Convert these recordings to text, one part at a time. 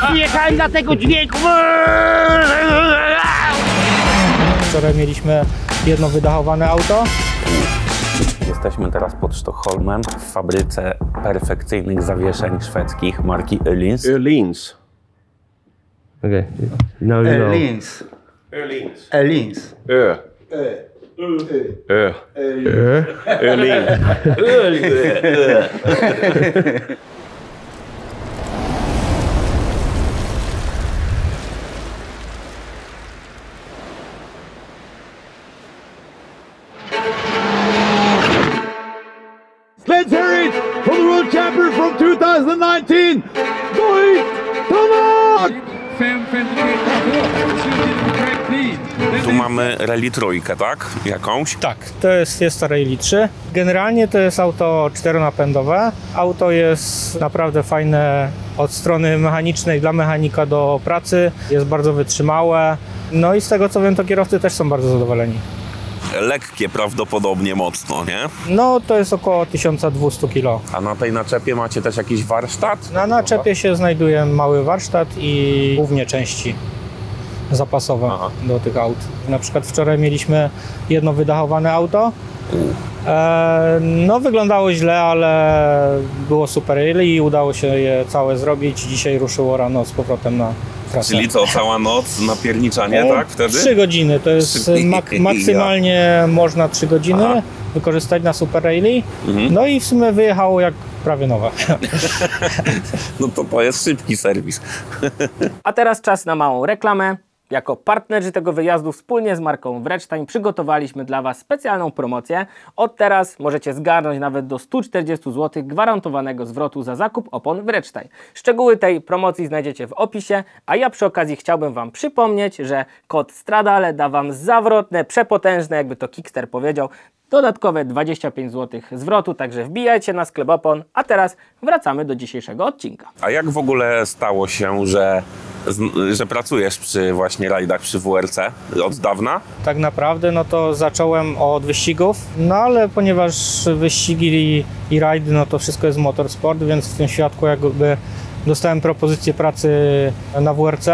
Przyjechałem dla tego dźwięku. Wczoraj mieliśmy jedno wydachowane auto. Jesteśmy teraz pod Sztokholmem w fabryce perfekcyjnych zawieszeń szwedzkich marki Öhlins. Öhlins. Okay. No, no. Öhlins. Öhlins. Öhlins. Ö. Ö. Öhlin. Let's hear it from the world champion from 2019, Doit Tomak! Tu mamy Rally trójkę, tak? Jakąś? Tak, to jest to Rally 3. Generalnie to jest auto czteronapędowe. Auto jest naprawdę fajne od strony mechanicznej dla mechanika do pracy. Jest bardzo wytrzymałe. No i z tego co wiem, to kierowcy też są bardzo zadowoleni. Lekkie prawdopodobnie mocno, nie? No to jest około 1200 kg. A na tej naczepie macie też jakiś warsztat? Na naczepie się znajduje mały warsztat i głównie części zapasowe do tych aut. Na przykład wczoraj mieliśmy jedno wydachowane auto. No wyglądało źle, ale było super i udało się je całe zrobić. Dzisiaj ruszyło rano z powrotem na trasę. Czyli co, cała noc napierniczanie, tak? Wtedy? 3 godziny, to jest maksymalnie można 3 godziny wykorzystać na Super Rally. No i w sumie wyjechało jak prawie nowe. No to jest szybki serwis. A teraz czas na małą reklamę. Jako partnerzy tego wyjazdu wspólnie z marką Wrecztań przygotowaliśmy dla Was specjalną promocję. Od teraz możecie zgarnąć nawet do 140 zł gwarantowanego zwrotu za zakup opon Wrecztań. Szczegóły tej promocji znajdziecie w opisie, a ja przy okazji chciałbym Wam przypomnieć, że kod Stradale da Wam zawrotne, przepotężne, jakby to Kickster powiedział, dodatkowe 25 zł zwrotu, także wbijajcie na sklep opon, a teraz wracamy do dzisiejszego odcinka. A jak w ogóle stało się, że pracujesz przy właśnie rajdach przy WRC od dawna? Tak naprawdę no to zacząłem od wyścigów, no ale ponieważ wyścigi i rajdy, no to wszystko jest motorsport, więc w tym świadku jakby dostałem propozycję pracy na WRC.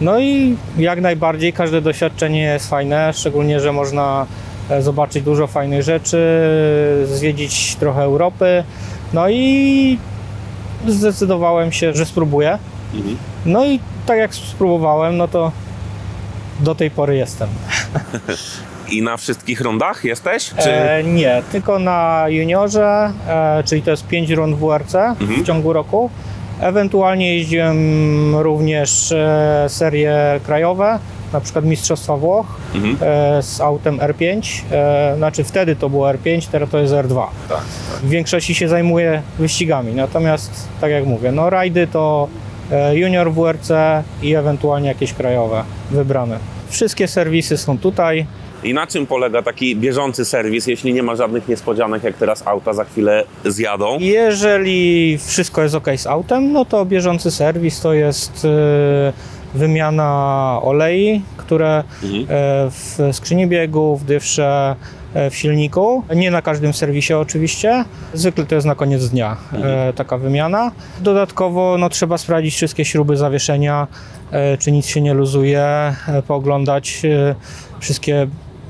No i jak najbardziej każde doświadczenie jest fajne, szczególnie, że można zobaczyć dużo fajnych rzeczy, zwiedzić trochę Europy. No i zdecydowałem się, że spróbuję. No i tak jak spróbowałem, no to do tej pory jestem. I na wszystkich rundach jesteś? Czy... Nie, tylko na juniorze, czyli to jest 5 rund WRC w ciągu roku. Ewentualnie jeździłem również serie krajowe, na przykład Mistrzostwa Włoch z autem R5. Znaczy wtedy to było R5, teraz to jest R2. Tak. W większości się zajmuję wyścigami, natomiast tak jak mówię, no rajdy to junior WRC i ewentualnie jakieś krajowe wybrane. Wszystkie serwisy są tutaj. I na czym polega taki bieżący serwis, jeśli nie ma żadnych niespodzianek, jak teraz auta za chwilę zjadą? Jeżeli wszystko jest ok z autem, no to bieżący serwis to jest wymiana olei, które w skrzyni biegów, w dywrze, w silniku. Nie na każdym serwisie oczywiście. Zwykle to jest na koniec dnia taka wymiana. Dodatkowo no, trzeba sprawdzić wszystkie śruby zawieszenia, czy nic się nie luzuje, pooglądać wszystkie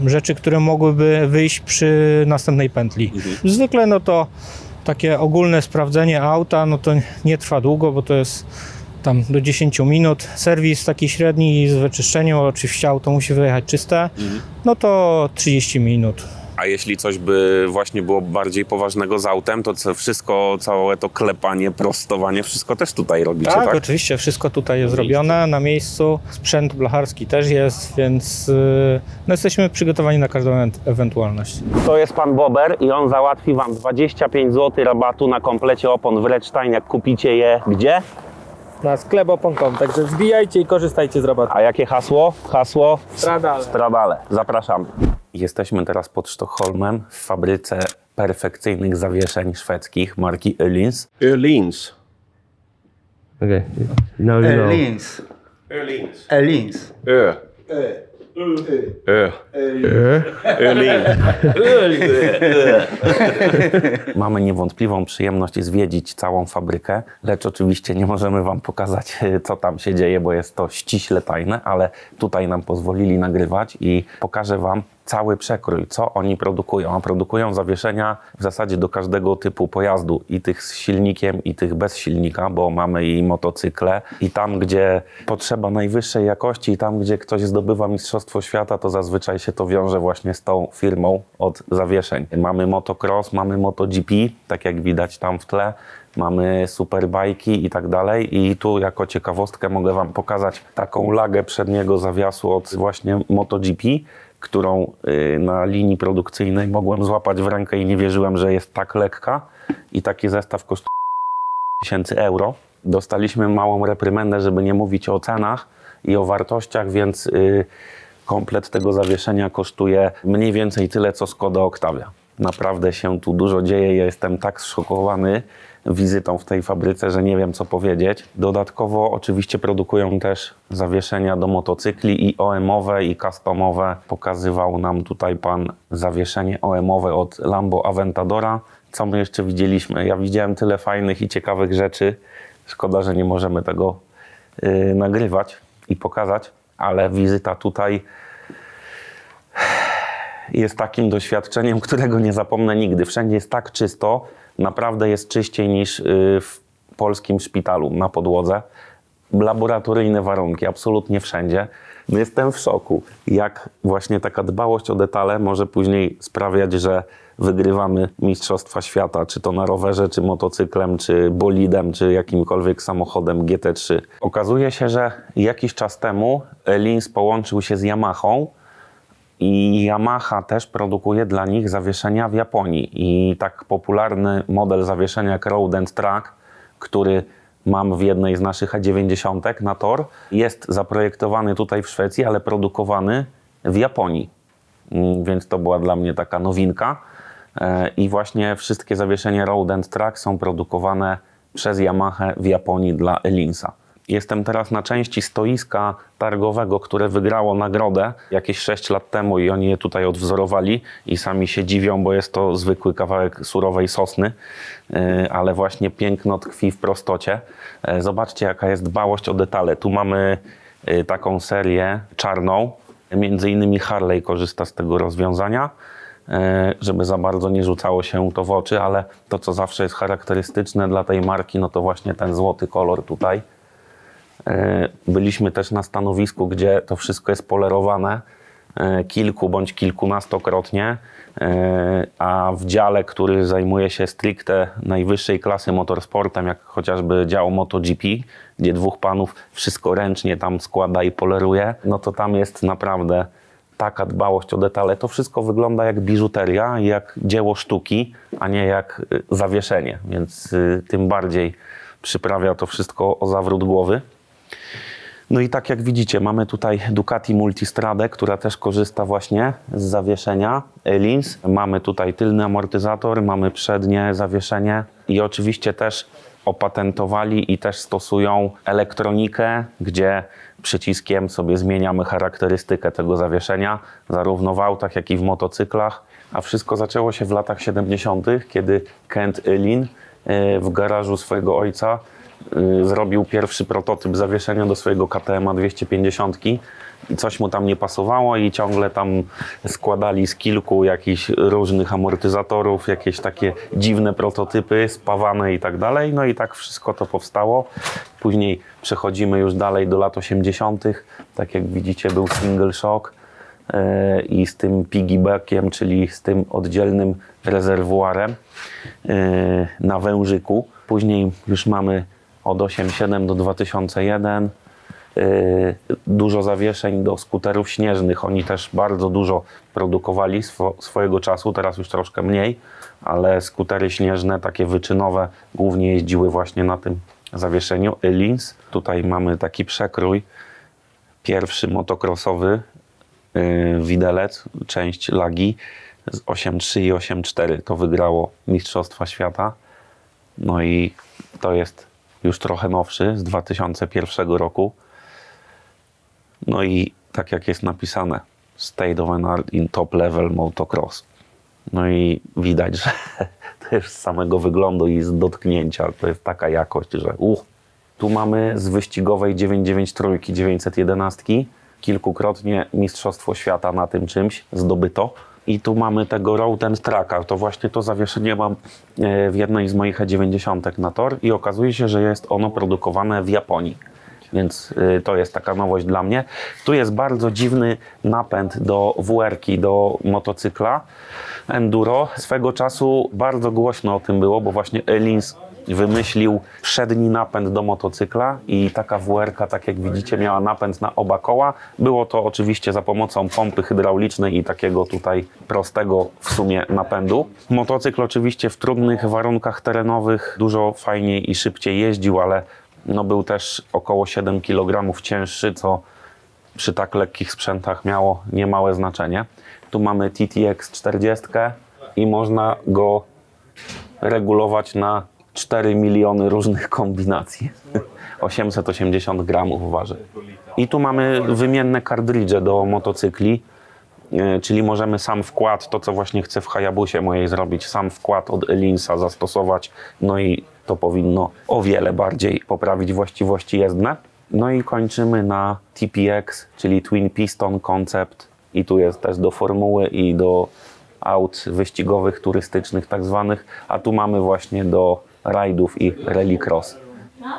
rzeczy, które mogłyby wyjść przy następnej pętli. Zwykle no to takie ogólne sprawdzenie auta, no to nie trwa długo, bo to jest tam do 10 minut. Serwis taki średni z wyczyszczeniem, oczywiście auto musi wyjechać czyste, no to 30 minut. A jeśli coś by właśnie było bardziej poważnego z autem, to wszystko, całe to klepanie, prostowanie, wszystko też tutaj robicie, tak? Tak, oczywiście, wszystko tutaj jest zrobione na miejscu. Sprzęt blacharski też jest, więc no jesteśmy przygotowani na każdą ewentualność. To jest pan Bober i on załatwi Wam 25 zł rabatu na komplecie opon Wrecztań, jak kupicie je gdzie? Na sklep opon.com, także wbijajcie i korzystajcie z rabatu. A jakie hasło? Hasło? Stradale. Stradale. Zapraszamy. Jesteśmy teraz pod Sztokholmem w fabryce perfekcyjnych zawieszeń szwedzkich marki Öhlins. Öhlins. Okay. No, no. Öhlins. Öhlins. Öhlins. Ö. Öhlins. Mamy niewątpliwą przyjemność zwiedzić całą fabrykę, lecz oczywiście nie możemy wam pokazać, co tam się dzieje, bo jest to ściśle tajne, ale tutaj nam pozwolili nagrywać i pokażę wam cały przekrój, co oni produkują. A produkują zawieszenia w zasadzie do każdego typu pojazdu, i tych z silnikiem, i tych bez silnika, bo mamy i motocykle. I tam, gdzie potrzeba najwyższej jakości, i tam, gdzie ktoś zdobywa Mistrzostwo Świata, to zazwyczaj się to wiąże właśnie z tą firmą od zawieszeń. Mamy motocross, mamy MotoGP, tak jak widać tam w tle. Mamy superbajki i tak dalej. I tu jako ciekawostkę mogę wam pokazać taką lagę przedniego zawiasu od właśnie MotoGP, którą na linii produkcyjnej mogłem złapać w rękę i nie wierzyłem, że jest tak lekka. I taki zestaw kosztuje 1000 euro. Dostaliśmy małą reprymendę, żeby nie mówić o cenach i o wartościach, więc komplet tego zawieszenia kosztuje mniej więcej tyle, co Skoda Octavia. Naprawdę się tu dużo dzieje. Ja jestem tak zszokowany wizytą w tej fabryce, że nie wiem, co powiedzieć. Dodatkowo oczywiście produkują też zawieszenia do motocykli i OM-owe, i customowe. Pokazywał nam tutaj pan zawieszenie OM-owe od Lambo Aventadora. Co my jeszcze widzieliśmy? Ja widziałem tyle fajnych i ciekawych rzeczy. Szkoda, że nie możemy tego nagrywać i pokazać, ale wizyta tutaj jest takim doświadczeniem, którego nie zapomnę nigdy. Wszędzie jest tak czysto, naprawdę jest czyściej niż w polskim szpitalu na podłodze. Laboratoryjne warunki, absolutnie wszędzie. Jestem w szoku, jak właśnie taka dbałość o detale może później sprawiać, że wygrywamy Mistrzostwa Świata, czy to na rowerze, czy motocyklem, czy bolidem, czy jakimkolwiek samochodem GT3. Okazuje się, że jakiś czas temu Öhlins połączył się z Yamahą, i Yamaha też produkuje dla nich zawieszenia w Japonii. I tak popularny model zawieszenia jak Road and Track, który mam w jednej z naszych A90 na tor, jest zaprojektowany tutaj w Szwecji, ale produkowany w Japonii. Więc to była dla mnie taka nowinka. I właśnie wszystkie zawieszenia Road and Track są produkowane przez Yamahę w Japonii dla Öhlinsa. Jestem teraz na części stoiska targowego, które wygrało nagrodę jakieś 6 lat temu i oni je tutaj odwzorowali i sami się dziwią, bo jest to zwykły kawałek surowej sosny, ale właśnie piękno tkwi w prostocie. Zobaczcie, jaka jest dbałość o detale. Tu mamy taką serię czarną, między innymi Harley korzysta z tego rozwiązania, żeby za bardzo nie rzucało się to w oczy, ale to, co zawsze jest charakterystyczne dla tej marki, no to właśnie ten złoty kolor tutaj. Byliśmy też na stanowisku, gdzie to wszystko jest polerowane kilku bądź kilkunastokrotnie, a w dziale, który zajmuje się stricte najwyższej klasy motorsportem, jak chociażby dział MotoGP, gdzie dwóch panów wszystko ręcznie tam składa i poleruje, no to tam jest naprawdę taka dbałość o detale. To wszystko wygląda jak biżuteria, jak dzieło sztuki, a nie jak zawieszenie, więc tym bardziej przyprawia to wszystko o zawrót głowy. No i tak jak widzicie, mamy tutaj Ducati Multistradę, która też korzysta właśnie z zawieszenia Öhlins. Mamy tutaj tylny amortyzator, mamy przednie zawieszenie i oczywiście też opatentowali i też stosują elektronikę, gdzie przyciskiem sobie zmieniamy charakterystykę tego zawieszenia, zarówno w autach, jak i w motocyklach. A wszystko zaczęło się w latach 70., kiedy Kent Öhlin w garażu swojego ojca zrobił pierwszy prototyp zawieszenia do swojego KTM 250 i coś mu tam nie pasowało i ciągle tam składali z kilku jakichś różnych amortyzatorów, jakieś takie dziwne prototypy, spawane i tak dalej. No i tak wszystko to powstało. Później przechodzimy już dalej do lat 80. Tak jak widzicie, był single shock i z tym piggybackiem, czyli z tym oddzielnym rezerwuarem na wężyku. Później już mamy od 8.7 do 2001. Dużo zawieszeń do skuterów śnieżnych. Oni też bardzo dużo produkowali swojego czasu, teraz już troszkę mniej, ale skutery śnieżne, takie wyczynowe, głównie jeździły właśnie na tym zawieszeniu Öhlins. Tutaj mamy taki przekrój. Pierwszy motocrossowy widelec, część lagi z 8.3 i 8.4. To wygrało Mistrzostwa Świata. No i to jest już trochę nowszy, z 2001 roku. No i tak jak jest napisane, State of an Art in Top Level Motocross. No i widać, że też z samego wyglądu i z dotknięcia to jest taka jakość, że Tu mamy z wyścigowej 993 911 kilkukrotnie Mistrzostwo Świata na tym czymś zdobyto. I tu mamy tego Road and Tracka. To właśnie to zawieszenie mam w jednej z moich E90 na tor i okazuje się, że jest ono produkowane w Japonii. Więc to jest taka nowość dla mnie. Tu jest bardzo dziwny napęd do WR-ki, do motocykla enduro. Swego czasu bardzo głośno o tym było, bo właśnie Öhlins wymyślił przedni napęd do motocykla i taka WR-ka, tak jak widzicie, miała napęd na oba koła. Było to oczywiście za pomocą pompy hydraulicznej i takiego tutaj prostego w sumie napędu. Motocykl oczywiście w trudnych warunkach terenowych dużo fajniej i szybciej jeździł, ale no był też około 7 kg cięższy, co przy tak lekkich sprzętach miało niemałe znaczenie. Tu mamy TTX 40 i można go regulować na 4 miliony różnych kombinacji. 880 gramów waży. I tu mamy wymienne kartridże do motocykli, czyli możemy sam wkład, to co właśnie chcę w Hayabusie mojej zrobić, sam wkład od Öhlinsa zastosować, no i to powinno o wiele bardziej poprawić właściwości jezdne. No i kończymy na TPX, czyli Twin Piston Concept i tu jest też do formuły i do aut wyścigowych, turystycznych tak zwanych, a tu mamy właśnie do rajdów i rallycross.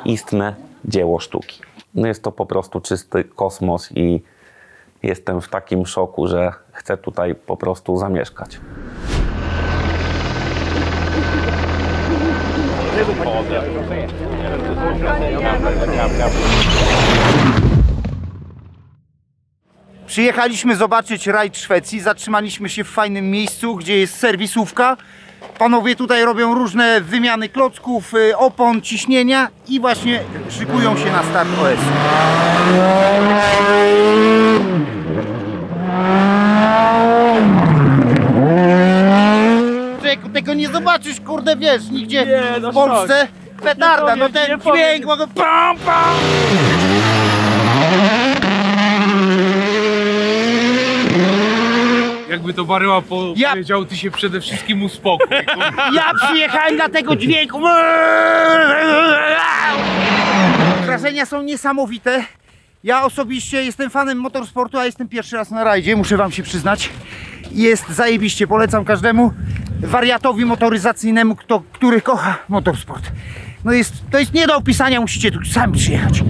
Istne dzieło sztuki. No jest to po prostu czysty kosmos i jestem w takim szoku, że chcę tutaj po prostu zamieszkać. Przyjechaliśmy zobaczyć rajd Szwecji, zatrzymaliśmy się w fajnym miejscu, gdzie jest serwisówka. Panowie tutaj robią różne wymiany klocków, opon, ciśnienia i właśnie szykują się na start OS. Tego nie zobaczysz, kurde, wiesz, nigdzie w Polsce. Petarda, no ten dźwięk, mogę pam, pam. Jakby to Baryła powiedział, ty się przede wszystkim uspokój. Ja przyjechałem dla tego dźwięku. Wrażenia są niesamowite. Ja osobiście jestem fanem motorsportu, a jestem pierwszy raz na rajdzie, muszę wam się przyznać. Jest zajebiście, polecam każdemu wariatowi motoryzacyjnemu, który kocha motorsport. No to jest nie do opisania, musicie tu sami przyjechać.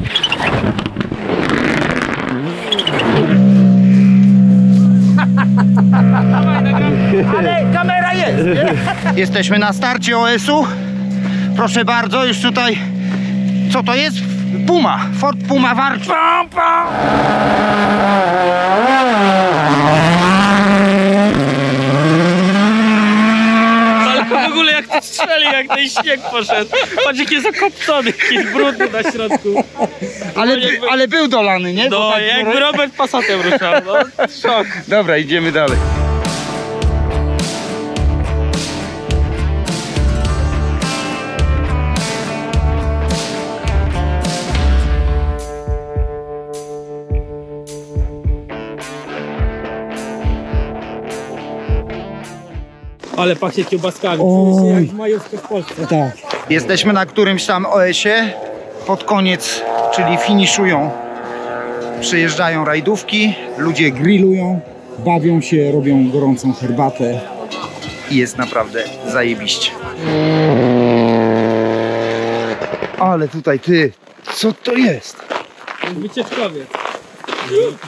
Ale kamera jest, nie? Jesteśmy na starcie OS-u. Proszę bardzo, już tutaj. Co to jest? Puma, Ford Puma Warcz. Ale w ogóle jak to strzeli, jak ten śnieg poszedł. Patrz jaki jest okopcony, jakiś brudny na środku. Ale był dolany, nie? No tak, jakby Robert Passatem ruszał, no szok. Dobra, idziemy dalej. Ale pachnie kiełbaskami, czuje się jak w majówce w Polsce. Tak. Jesteśmy na którymś tam OS-ie. Pod koniec, czyli finiszują. Przejeżdżają rajdówki, ludzie grillują, bawią się, robią gorącą herbatę i jest naprawdę zajebiście. Ale tutaj ty, co to jest? Wycieczkowiec.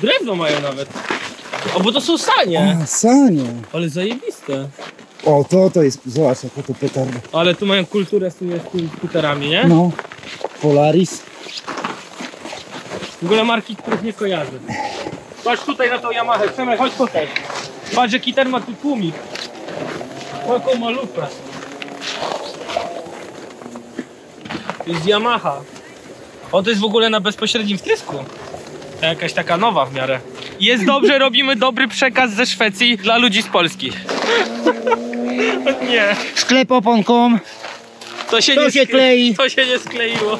Drewno mają nawet. O, bo to są sanie. A, sanie. Ale zajebiste. O, to jest, zobacz jaka to petarda. Ale tu mają kulturę z tymi skuterami, nie? No, Polaris. W ogóle marki, których nie kojarzę. Patrz tutaj na tą Yamahę, Przemek, chodź tutaj. Patrz jaki ten ma tu tłumik. Taką malutkę. To jest Yamaha. On to jest w ogóle na bezpośrednim wtrysku. Jakaś taka nowa w miarę. Jest dobrze, robimy dobry przekaz ze Szwecji dla ludzi z Polski. Nie. Sklep opon.com. To się nie klei. To się nie skleiło.